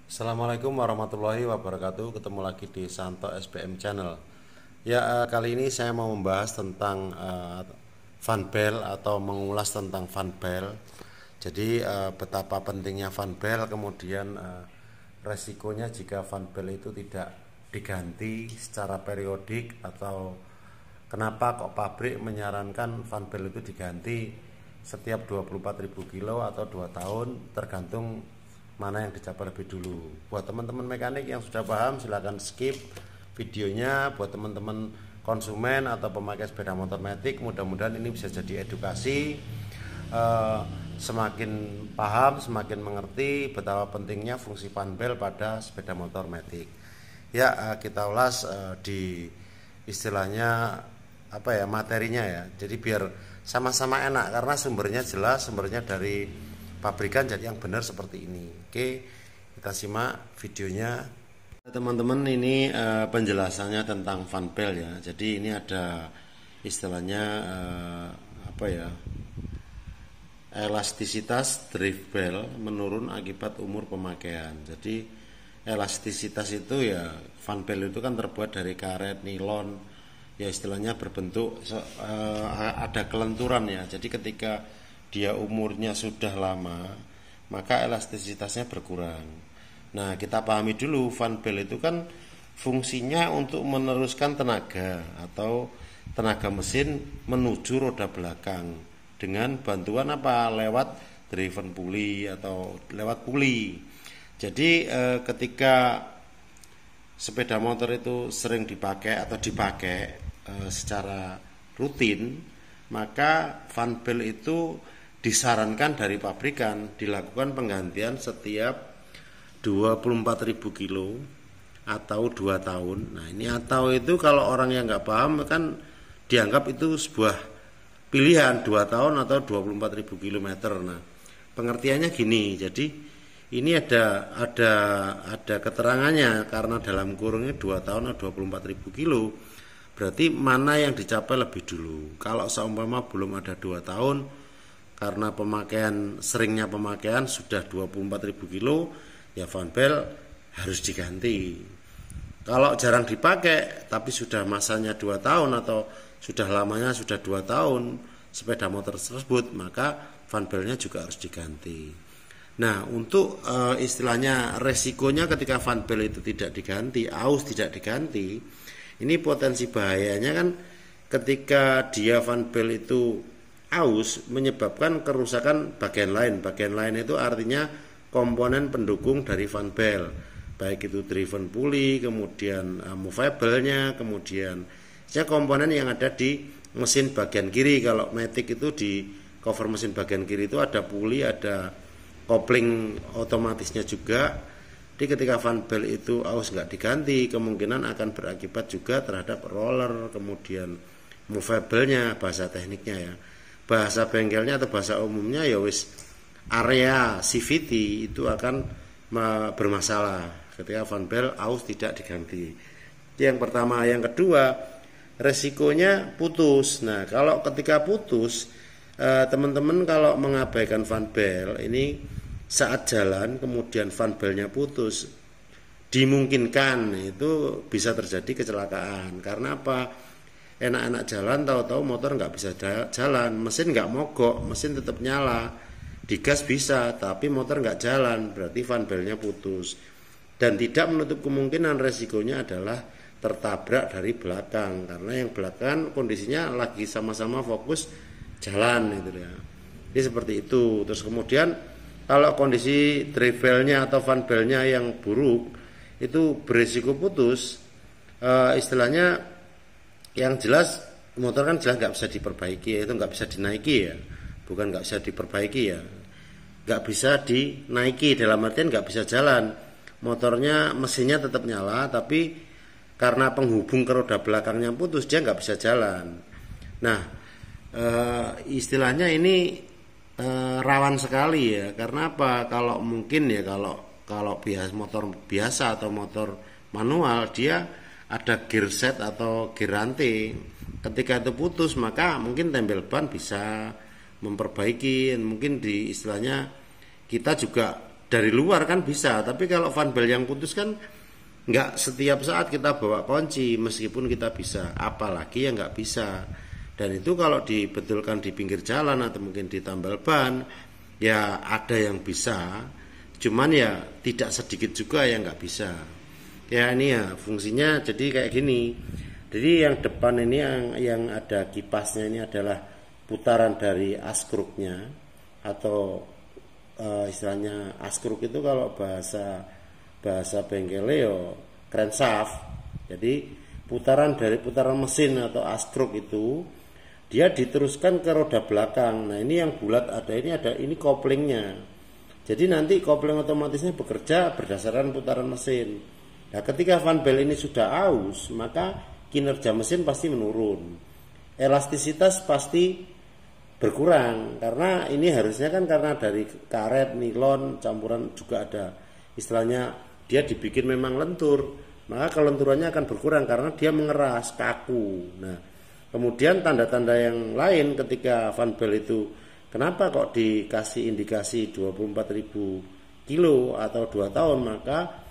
Assalamualaikum warahmatullahi wabarakatuh. Ketemu lagi di Santo SBM Channel. Ya, kali ini saya mau membahas tentang fan belt atau mengulas tentang fan belt. Jadi betapa pentingnya fan belt, kemudian resikonya jika fan belt itu tidak diganti secara periodik, atau kenapa kok pabrik menyarankan fan belt itu diganti setiap 24.000 kilo atau 2 tahun, tergantung mana yang dicapai lebih dulu. Buat teman-teman mekanik yang sudah paham, silahkan skip videonya. Buat teman-teman konsumen atau pemakai sepeda motor matic, mudah-mudahan ini bisa jadi edukasi. Semakin paham, semakin mengerti betapa pentingnya fungsi fan belt pada sepeda motor matic. Ya, kita ulas di istilahnya apa ya, materinya ya. Jadi biar sama-sama enak, karena sumbernya jelas, sumbernya dari pabrikan, jadi yang benar seperti ini. Oke, kita simak videonya. Teman-teman, ini penjelasannya tentang fan belt ya. Jadi ini ada istilahnya apa ya, elastisitas drift belt menurun akibat umur pemakaian. Jadi elastisitas itu ya, fan belt itu kan terbuat dari karet, nilon, ya istilahnya berbentuk ada kelenturan ya. Jadi ketika dia umurnya sudah lama, maka elastisitasnya berkurang. Nah, kita pahami dulu, fan belt itu kan fungsinya untuk meneruskan tenaga atau tenaga mesin menuju roda belakang dengan bantuan apa? Lewat driven pulley atau lewat puli. Jadi ketika sepeda motor itu sering dipakai atau dipakai secara rutin, maka fan belt itu disarankan dari pabrikan dilakukan penggantian setiap 24.000 kilo atau 2 tahun. Nah, ini atau itu kalau orang yang nggak paham kan dianggap itu sebuah pilihan 2 tahun atau 24.000 kilometer. Nah, pengertiannya gini. Jadi ini ada keterangannya, karena dalam kurungnya 2 tahun atau 24.000 kilo. Berarti mana yang dicapai lebih dulu. Kalau seumpama belum ada 2 tahun, karena seringnya pemakaian sudah 24.000 kilo, ya fan belt harus diganti. Kalau jarang dipakai tapi sudah masanya 2 tahun atau sudah lamanya sudah 2 tahun sepeda motor tersebut, maka fan beltnya juga harus diganti. Nah, untuk istilahnya resikonya ketika fan belt itu tidak diganti, aus tidak diganti, ini potensi bahayanya kan ketika dia fan belt itu aus, menyebabkan kerusakan bagian lain. Bagian lain itu artinya komponen pendukung dari fan belt, baik itu driven pulley, kemudian movable-nya, kemudian komponen yang ada di mesin bagian kiri. Kalau matic itu di cover mesin bagian kiri itu ada pulley, ada kopling otomatisnya juga. Jadi ketika fan belt itu aus nggak diganti, kemungkinan akan berakibat juga terhadap roller, kemudian movable-nya, bahasa tekniknya ya. Bahasa bengkelnya atau bahasa umumnya ya wis, area CVT itu akan bermasalah ketika fan belt aus tidak diganti. Yang pertama. Yang kedua, resikonya putus. Nah, kalau ketika putus, teman-teman kalau mengabaikan fan belt ini saat jalan kemudian fan beltnya putus, dimungkinkan itu bisa terjadi kecelakaan. Karena apa? Enak-enak jalan, tahu-tahu motor nggak bisa jalan, mesin nggak mogok, mesin tetap nyala, digas bisa, tapi motor nggak jalan, berarti fan beltnya putus. Dan tidak menutup kemungkinan resikonya adalah tertabrak dari belakang, karena yang belakang kondisinya lagi sama-sama fokus jalan gitu ya. Jadi seperti itu. Terus kemudian kalau kondisi drive beltnya atau fan beltnya yang buruk, itu berisiko putus. Istilahnya yang jelas motor kan jelas nggak bisa diperbaiki, itu nggak bisa dinaiki ya, bukan nggak bisa diperbaiki ya, nggak bisa dinaiki dalam artian nggak bisa jalan, motornya mesinnya tetap nyala, tapi karena penghubung ke roda belakangnya putus, dia nggak bisa jalan. Nah, istilahnya ini rawan sekali ya. Karena apa? Kalau mungkin ya, kalau biasa motor biasa atau motor manual, dia ada gear set atau gear rantai. Ketika itu putus, maka mungkin tempel ban bisa memperbaiki. Mungkin di istilahnya kita juga dari luar kan bisa, tapi kalau fan belt yang putus kan nggak setiap saat kita bawa kunci meskipun kita bisa, apalagi yang nggak bisa. Dan itu kalau dibetulkan di pinggir jalan atau mungkin di tambal ban, ya ada yang bisa, cuman ya tidak sedikit juga yang nggak bisa. Ya ini ya fungsinya jadi kayak gini. Jadi yang depan ini yang ada kipasnya ini adalah putaran dari askruknya, atau istilahnya askruk itu kalau bahasa bengkele yo crankshaft. Jadi putaran dari putaran mesin atau askruk itu dia diteruskan ke roda belakang. Nah ini yang bulat ini koplingnya. Jadi nanti kopling otomatisnya bekerja berdasarkan putaran mesin. Nah ketika fan belt ini sudah aus, maka kinerja mesin pasti menurun, elastisitas pasti berkurang, karena ini harusnya kan karena dari karet, nilon, campuran juga ada istilahnya dia dibikin memang lentur, maka kelenturannya akan berkurang karena dia mengeras, kaku. Nah kemudian tanda-tanda yang lain ketika fan belt itu kenapa kok dikasih indikasi 24.000 kilo atau 2 tahun, maka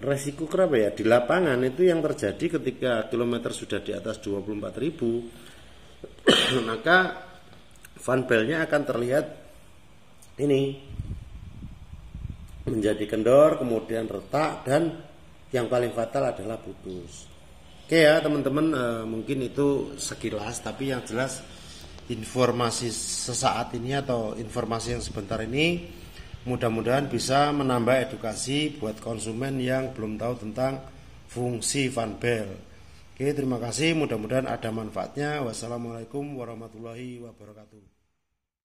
resiko kenapa ya di lapangan itu yang terjadi ketika kilometer sudah di atas 24.000 maka fan beltnya akan terlihat ini menjadi kendor, kemudian retak, dan yang paling fatal adalah putus. Oke ya teman-teman, mungkin itu sekilas, tapi yang jelas informasi sesaat ini atau informasi yang sebentar ini mudah-mudahan bisa menambah edukasi buat konsumen yang belum tahu tentang fungsi fan belt. Oke, terima kasih, mudah-mudahan ada manfaatnya. Wassalamualaikum warahmatullahi wabarakatuh.